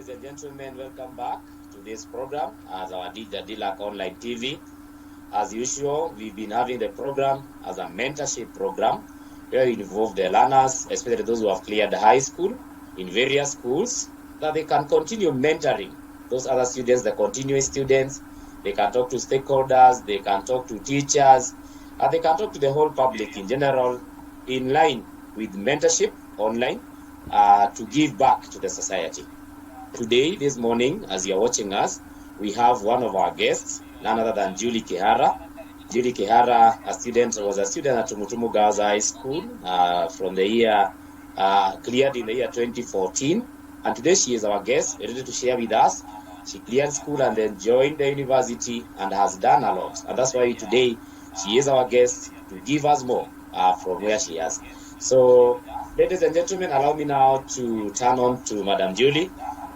Ladies and gentlemen, welcome back to this program as our the Dilac Online TV. As usual, we've been having the program as a mentorship program where we involve the learners, especially those who have cleared high school in various schools, that they can continue mentoring those other students, the continuing students. They can talk to stakeholders, they can talk to teachers, and they can talk to the whole public in general in line with mentorship online to give back to the society. Today, this morning, as you're watching us, we have one of our guests, none other than Julie Kihara. Julie Kihara, was a student at Tumutumu Girls High School from the year, cleared in the year 2014. And today she is our guest, ready to share with us. She cleared school and then joined the university and has done a lot. And that's why today she is our guest to give us more from where she is. So, ladies and gentlemen, allow me now to turn on to Madam Julie.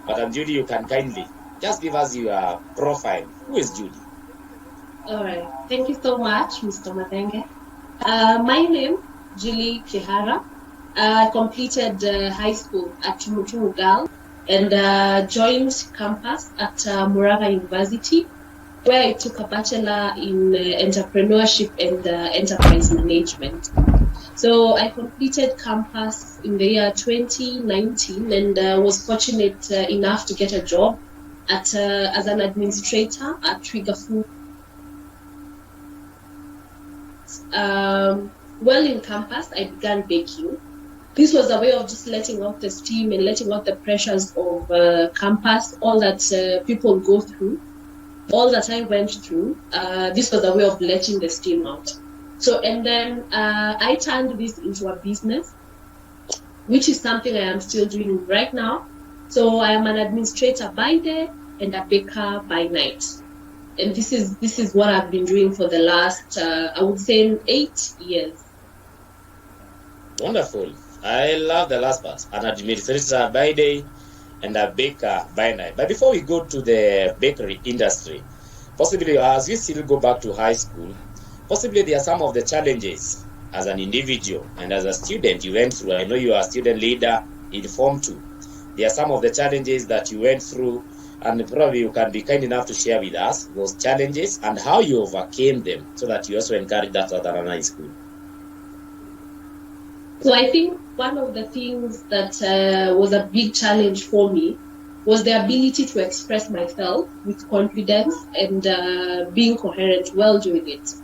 Madam Julie, you can kindly just give us your profile. Who is Julie? All right. Thank you so much, Mr. Matenge. My name, Julie Kihara. I completed high school at Tumutumu Girls and joined campus at Murava University, where I took a bachelor in entrepreneurship and enterprise management. So I completed campus in the year 2019 and was fortunate enough to get a job at as an administrator at Twiga Food. While in campus, I began baking. This was a way of just letting out the steam and letting out the pressures of campus, all that people go through, all that I went through. This was a way of letting the steam out. So, and then I turned this into a business, which is something I am still doing right now. So I am an administrator by day and a baker by night. And this is what I've been doing for the last, I would say, 8 years. Wonderful. I love the last part. An administrator by day and a baker by night. But before we go to the bakery industry, possibly as you still go back to high school, possibly there are some of the challenges as an individual and as a student you went through. I know you are a student leader in Form 2. There are some of the challenges that you went through, and probably you can be kind enough to share with us those challenges and how you overcame them so that you also encourage that at high school. So I think one of the things that was a big challenge for me was the ability to express myself with confidence and being coherent while doing it.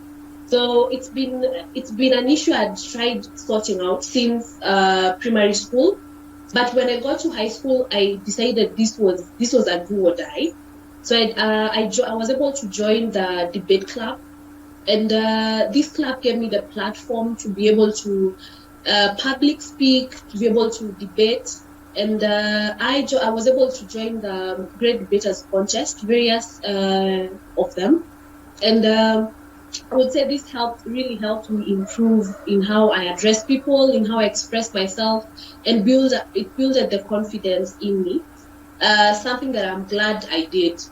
So it's been an issue I'd tried sorting out since primary school, but when I got to high school, I decided this was a do or die. So I was able to join the debate club, and this club gave me the platform to be able to public speak, to be able to debate, and I was able to join the Great Debaters Contest, various of them, and I would say this really helped me improve in how I address people, in how I express myself, and it built the confidence in me, something that I'm glad I did.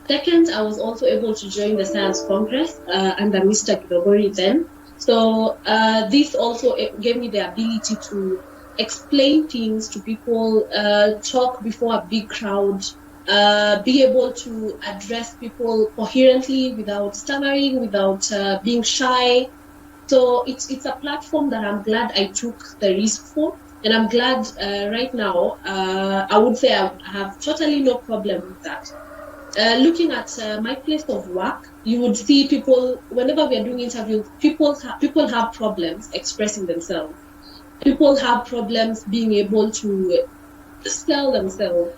Second, I was also able to join the Science Congress under Mr. Gibogori then. So this also gave me the ability to explain things to people, talk before a big crowd, be able to address people coherently without stammering, without being shy. So it's a platform that I'm glad I took the risk for, and I'm glad right now, I would say I have totally no problem with that. Looking at my place of work, you would see people, whenever we are doing interviews, people have problems expressing themselves. People have problems being able to sell themselves.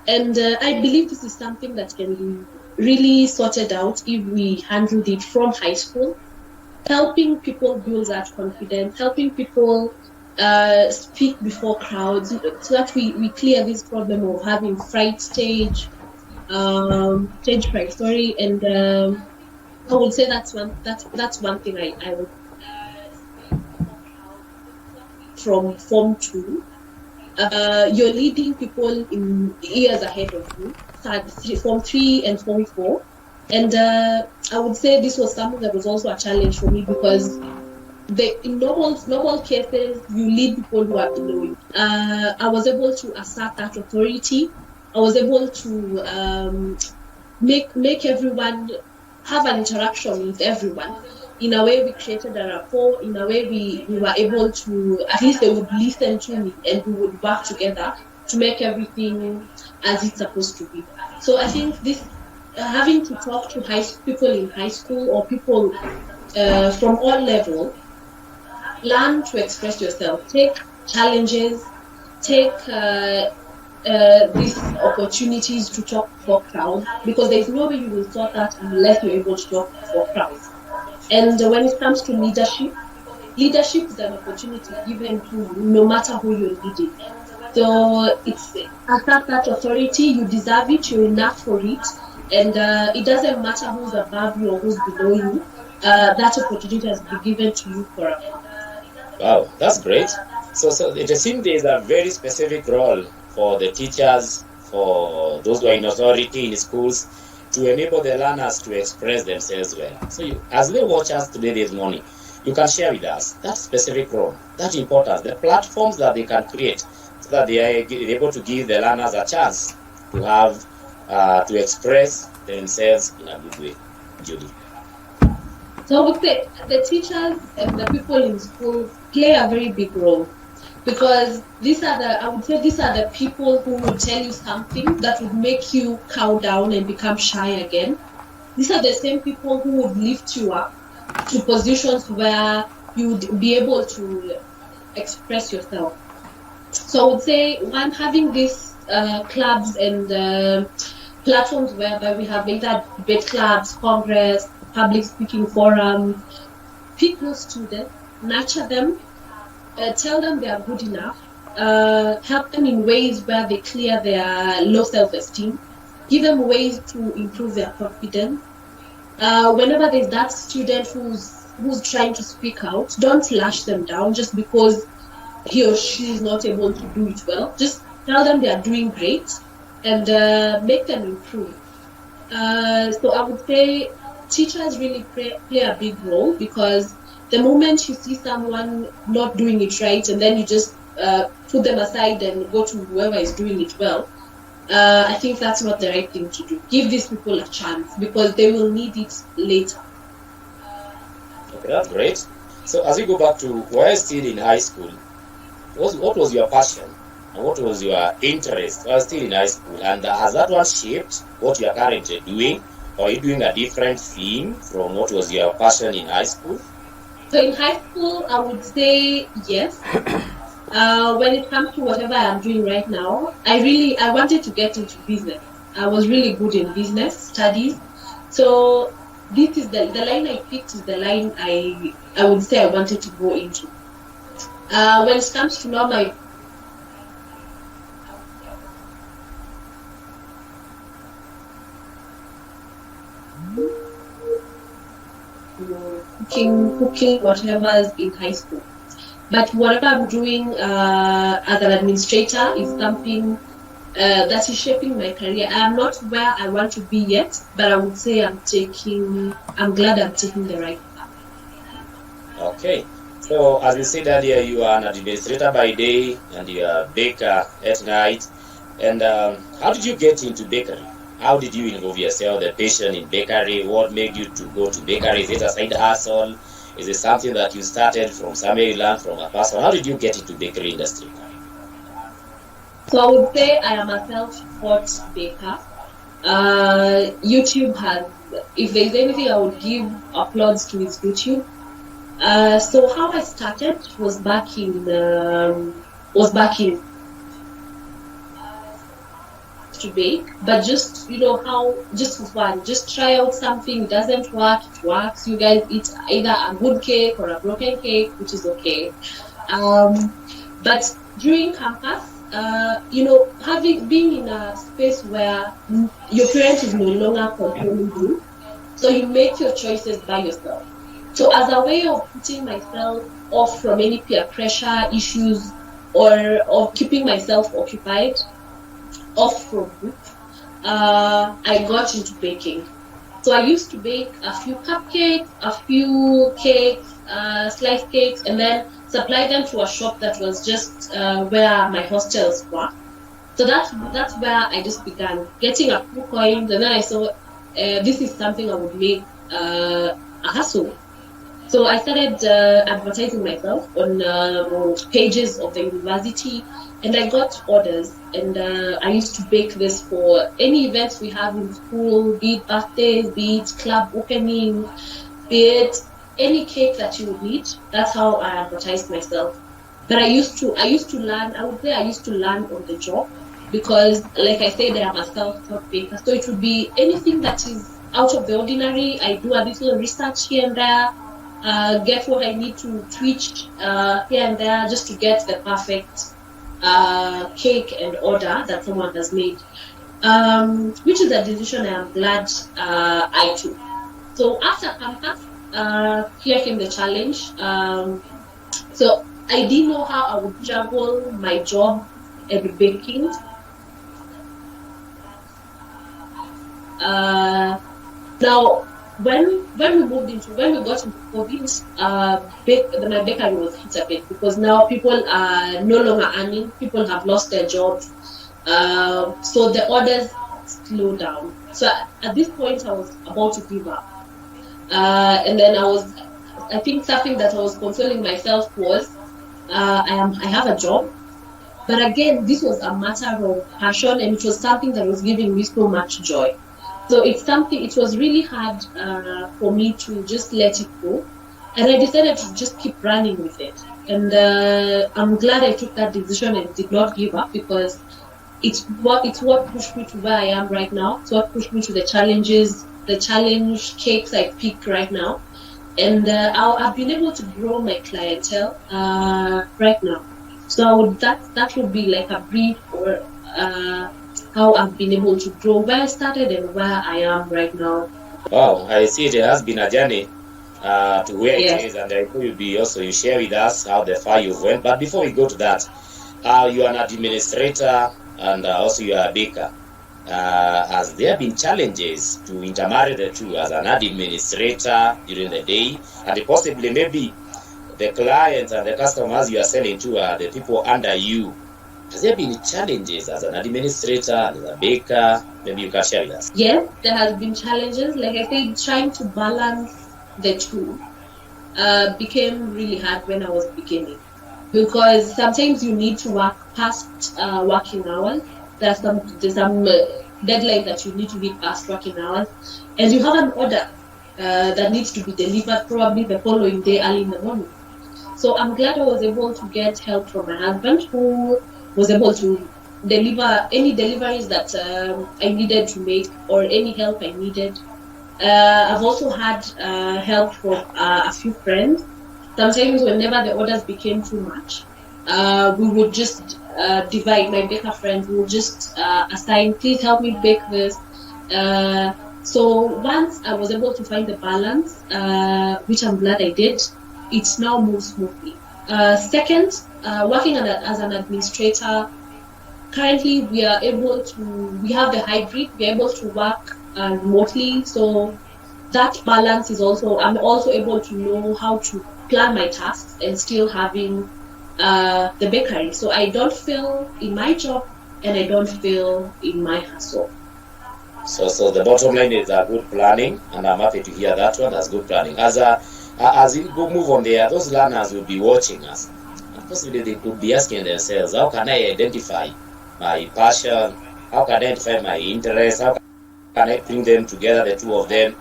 And I believe this is something that can be really sorted out if we handled it from high school, helping people build that confidence, helping people speak before crowds, so that we clear this problem of having fright stage fright, sorry, and I would say that's one thing I would from Form 2. You're leading people in years ahead of you, Form 3 and Form 4. And I would say this was something that was also a challenge for me because in normal cases, you lead people who are below you. I was able to assert that authority I was able to make everyone have an interaction with everyone. In a way, we created a rapport. In a way, we were able to, at least they would listen to me and we would work together to make everything as it's supposed to be. So I think this having to talk to people in high school or people from all levels, learn to express yourself, take challenges, take these opportunities to talk for crowds, because there's no way you will sort that unless you're able to talk for crowds. And when it comes to leadership is an opportunity given to you, no matter who you're leading. So it's accept that authority, you deserve it, you're enough for it, and it doesn't matter who's above you or who's below you. That opportunity has been given to you for a purpose. Wow, that's great. So it seems there is a very specific role for the teachers, for those who are in authority in schools, to enable the learners to express themselves well. So as they watch us today this morning, you can share with us that specific role, that importance, the platforms that they can create so that they are able to give the learners a chance to have to express themselves in a good way. Judy. So I would say the teachers and the people in school play a very big role, because these are the people who will tell you something that would make you cow down and become shy again. These are the same people who would lift you up to positions where you would be able to express yourself. So I would say, one, having these clubs and platforms whereby we have either debate clubs, congress, public speaking forums, pick those students, nurture them, tell them they are good enough, help them in ways where they clear their low self-esteem, give them ways to improve their confidence. Whenever there's that student who's trying to speak out, don't lash them down just because he or she is not able to do it well. Just tell them they are doing great and make them improve. So I would say teachers really play a big role, because the moment you see someone not doing it right and then you just put them aside and go to whoever is doing it well, I think that's not the right thing to do. Give these people a chance, because they will need it later. Okay, that's great. So as we go back to while still in high school, what was your passion and what was your interest while still in high school? And has that one shaped what you are currently doing? Or are you doing a different thing from what was your passion in high school? So in high school, I would say yes. When it comes to whatever I'm doing right now, I wanted to get into business. I was really good in business studies. So this is the line I picked, is the line I would say I wanted to go into. When it comes to now my cooking whatever is in high school, but whatever I'm doing as an administrator is something that is shaping my career. I'm not where I want to be yet, but I would say I'm glad I'm taking the right path. Okay, so as we said earlier, you are an administrator by day and you are a baker at night. And how did you get into bakery? How did you involve yourself, the passion in bakery? What made you to go to bakery? Is it a side hustle? Is it something that you started from somewhere you learned from a person? How did you get into bakery industry? So I would say I am a self-taught baker. YouTube has, if there's anything I would give applause to, is YouTube. So how I started was back in to bake, but just just for fun, just try out something. It doesn't work, it works. You guys eat either a good cake or a broken cake, which is okay. But during campus, being in a space where your parent is no longer controlling you, so you make your choices by yourself. So as a way of putting myself off from any peer pressure issues or keeping myself occupied, off from it, I got into baking. So I used to bake a few cupcakes, a few cakes, sliced cakes, and then supply them to a shop that was just where my hostels were. So that's where I just began getting a few coins, and then I saw this is something I would make a hustle. So I started advertising myself on pages of the university, and I got orders. And I used to bake this for any events we have in school, be it birthdays, be it club opening, be it any cake that you would need. That's how I advertised myself. But I used to learn. I would say I used to learn on the job because, like I said, I am a self-taught baker. So it would be anything that is out of the ordinary. I do a little research here and there, get what I need to tweak here and there just to get the perfect cake and order that someone has made, which is a decision I am glad I took. So after campus, here came the challenge. So I didn't know how I would juggle my job and baking. Now, when we got into COVID, my bakery was hit a bit because now people are no longer earning. People have lost their jobs, so the orders slowed down. So at this point, I was about to give up, and then I think something that I was consoling myself was, I have a job, but again, this was a matter of passion, and it was something that was giving me so much joy. So it was really hard for me to just let it go. And I decided to just keep running with it. And I'm glad I took that decision and did not give up because it's what pushed me to where I am right now. It's what pushed me to the challenge cakes I picked right now. And I've been able to grow my clientele right now. So that would be like a brief or how I've been able to grow where I started and where I am right now. Wow, I see it has been a journey to where Yes. it is, and I think you share with us how the far you've went. But before we go to that, you are an administrator and also you are a baker. Has there been challenges to intermarry the two as an administrator during the day, and possibly maybe the clients and the customers you are selling to are the people under you? Has there been challenges as an administrator and as a baker? Maybe you can share with us. Yes, there has been challenges. Like I said, trying to balance the two became really hard when I was beginning because sometimes you need to work past working hours. There's some deadline that you need to meet past working hours, and you have an order that needs to be delivered probably the following day early in the morning. So I'm glad I was able to get help from my husband, who was able to deliver any deliveries that I needed to make or any help I needed. I've also had help from a few friends. Sometimes whenever the orders became too much, we would just divide. My baker friends will just assign, please help me bake this. So once I was able to find the balance, which I'm glad I did, it's now moves smoothly. Second, working as an administrator, currently we have the hybrid, we're able to work remotely. So that balance is I'm also able to know how to plan my tasks and still having the bakery. So I don't fail in my job and I don't fail in my hustle. So the bottom line is good planning, and I'm happy to hear that one as good planning. As we move on there, those learners will be watching us. And possibly they could be asking themselves, how can I identify my passion? How can I identify my interest? How can I bring them together, the two of them?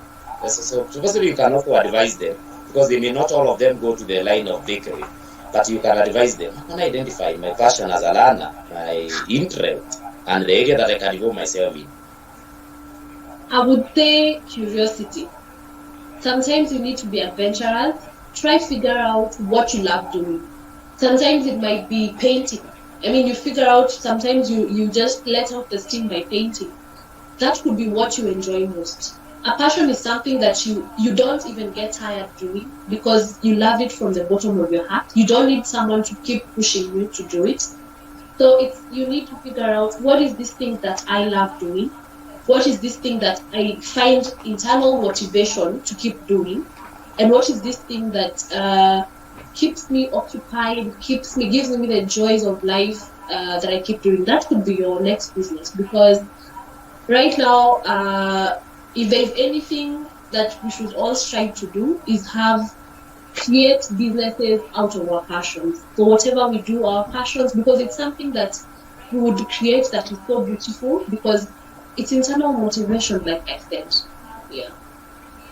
So possibly you can also advise them, because they may not all of them go to the line of bakery, but you can advise them, how can I identify my passion as a learner, my interest, and the area that I can involve myself in? I would say curiosity. Sometimes you need to be adventurous. Try figure out what you love doing. Sometimes it might be painting. I mean, you figure out, sometimes you just let out the steam by painting. That could be what you enjoy most. A passion is something that you don't even get tired doing because you love it from the bottom of your heart. You don't need someone to keep pushing you to do it. So you need to figure out, what is this thing that I love doing? What is this thing that I find internal motivation to keep doing? And what is this thing that keeps me occupied, gives me the joys of life that I keep doing. That could be your next business, because right now, if there's anything that we should all strive to do is create businesses out of our passions. So whatever we do, our passions, because it's something that we would create that is so beautiful, because it's internal motivation, like I said. Yeah.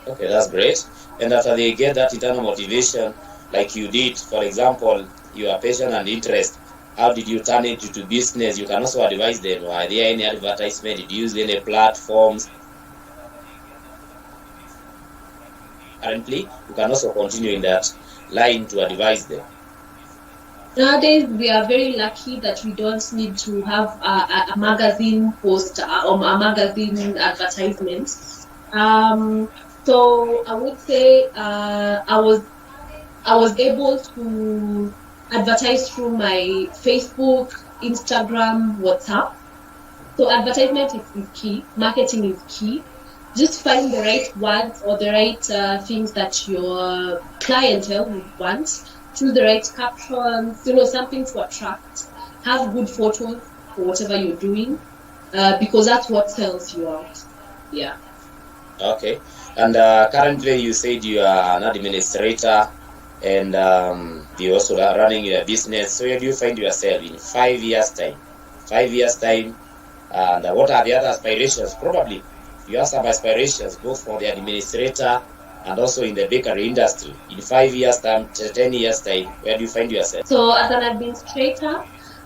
Okay, that's great. And after they get that internal motivation, like you did, for example, your passion and interest, how did you turn it into business? You can also advise them. Are there any advertisement? Did you use any platforms? Currently, you can also continue in that line to advise them. Nowadays, we are very lucky that we don't need to have a magazine post or a magazine advertisement. So I would say I was able to advertise through my Facebook, Instagram, WhatsApp. So advertisement is key. Marketing is key. Just find the right words or the right things that your clientele would want. Choose the right captions, something to attract. Have good photos for whatever you're doing, because that's what sells you out. Yeah. Okay. And currently, you said you are an administrator, and you're also running your business. So where do you find yourself in 5 years' time? 5 years' time, and what are the other aspirations? Probably you have some aspirations both for the administrator and also in the bakery industry. In 5 years' time, 10 years' time, where do you find yourself? So as an administrator,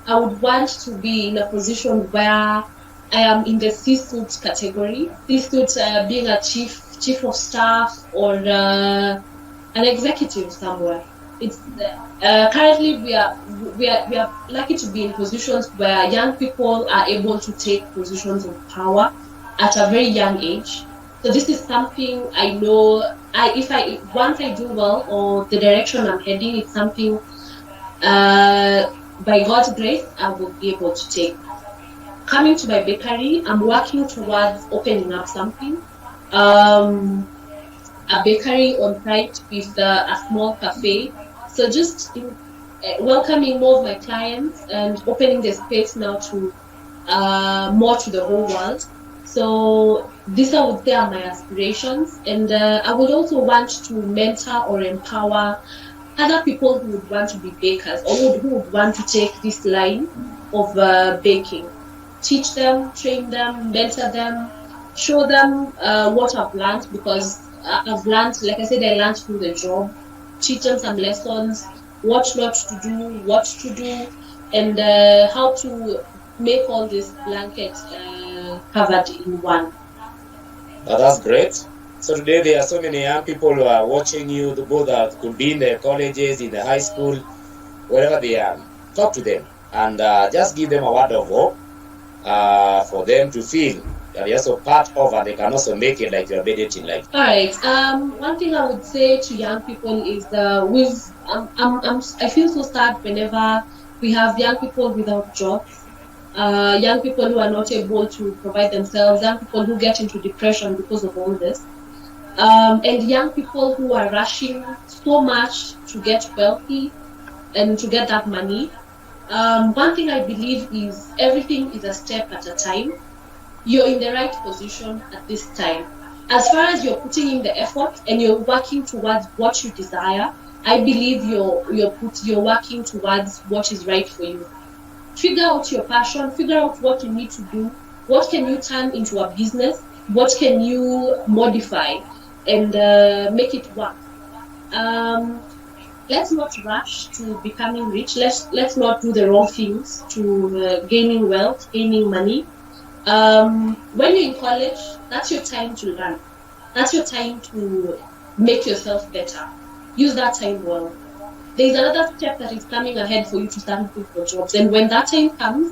I would want to be in a position where I am in the C-suite category. C-suite being a chief of staff or an executive somewhere. It's currently we are lucky to be in positions where young people are able to take positions of power at a very young age. So this is something I know. Once I do well, or the direction I'm heading, it's something by God's grace I will be able to take. Coming to my bakery, I'm working towards opening up something. A bakery on site with a small cafe. So just welcoming more of my clients and opening the space now to more to the whole world. So these I would say are my aspirations, and I would also want to mentor or empower other people who would want to be bakers, or who would want to take this line of baking. Teach them, train them, mentor them, show them what I've learned, because I've learned, like I said, I learned through the job. Teach them some lessons, what not to do, what to do, and how to make all this blanket covered in one. That's great. So today there are so many young people who are watching you, both that could be in the colleges, in the high school, wherever they are. Talk to them and just give them a word of hope for them to feel that they're also part of, and they can also make it like you have made it in life. All right. One thing I would say to young people is I feel so sad whenever we have young people without jobs. Young people who are not able to provide themselves, young people who get into depression because of all this, and young people who are rushing so much to get wealthy and to get that money. One thing I believe is everything is a step at a time. You're in the right position at this time. As far as you're putting in the effort and you're working towards what you desire, I believe you're working towards what is right for you. Figure out your passion, figure out what you need to do, what can you turn into a business, what can you modify and make it work. Let's not rush to becoming rich. Let's not do the wrong things to gaining wealth, gaining money. When you're in college, that's your time to learn. That's your time to make yourself better. Use that time well. There's another step that is coming ahead for you to start looking for jobs. And when that time comes,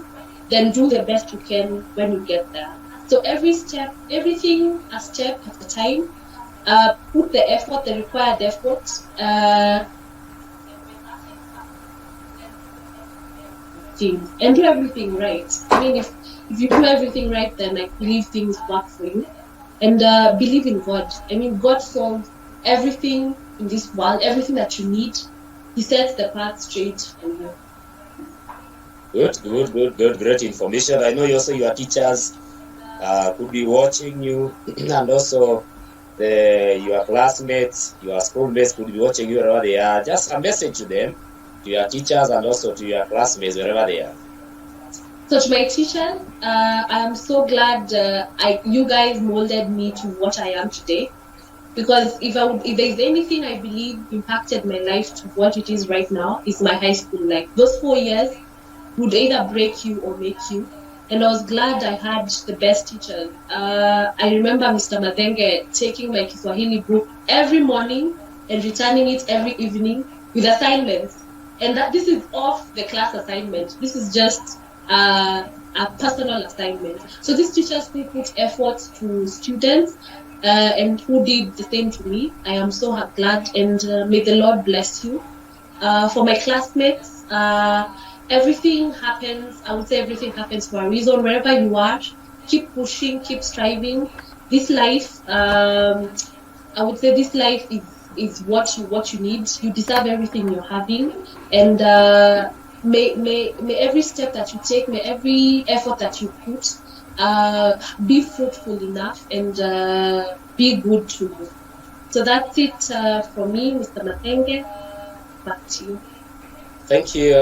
then do the best you can when you get there. So everything a step at a time. Put the effort, the required effort. And do everything right. I mean, if you do everything right, then I believe things work for you. And believe in God. I mean, God solves everything in this world, everything that you need. He sets the path straight for you. Good. Great information. I know also your teachers could be watching you, and also your classmates, your schoolmates could be watching you wherever they are. Just a message to them, to your teachers, and also to your classmates wherever they are. So to my teachers, I am so glad you guys molded me to what I am today. Because if there's anything I believe impacted my life to what it is right now, is my high school life. Those 4 years would either break you or make you. And I was glad I had the best teachers. I remember Mr. Madenge taking my Kiswahili book every morning and returning it every evening with assignments. And that this is off the class assignment. This is just a personal assignment. So these teachers who put effort to students and who did the same to me, I am so glad, and may the Lord bless you. For my classmates, everything happens. I would say everything happens for a reason. Wherever you are, keep pushing, keep striving. This life, I would say, this life is what you need. You deserve everything you're having, and may every step that you take, may every effort that you put, be fruitful enough and be good to you. So that's it from me, Mr. Matenge. Back to you. Thank you.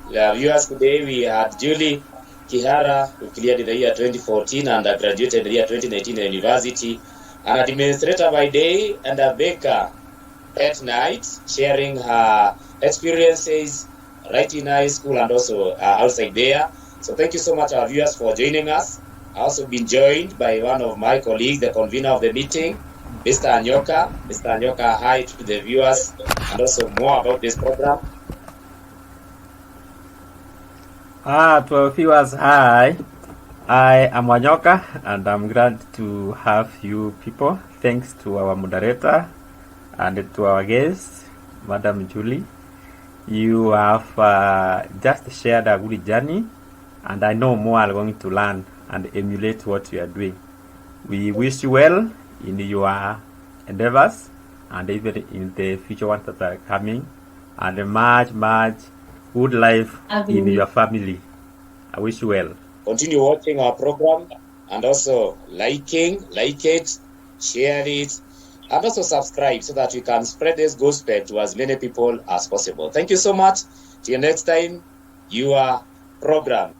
Viewers, today we had Julie Kihara, who cleared the year 2014 and graduated the year 2019 at university, an administrator by day and a baker at night, sharing her experiences right in high school and also outside there. So thank you so much, our viewers, for joining us. I also been joined by one of my colleagues, the convener of the meeting, Mr. Anyoka. Mr. Anyoka, hi to the viewers and also more about this program. To our viewers, hi. I am Wanyoka and I'm glad to have you people. Thanks to our moderator and to our guest, Madam Julie. You have just shared a good journey, and I know more are going to learn and emulate what you are doing. We wish you well in your endeavors and even in the future ones that are coming, and much good life in your family. I wish you well. Continue watching our program and also like it, share it, and also subscribe so that we can spread this gospel to as many people as possible. Thank you so much. Till next time, your program.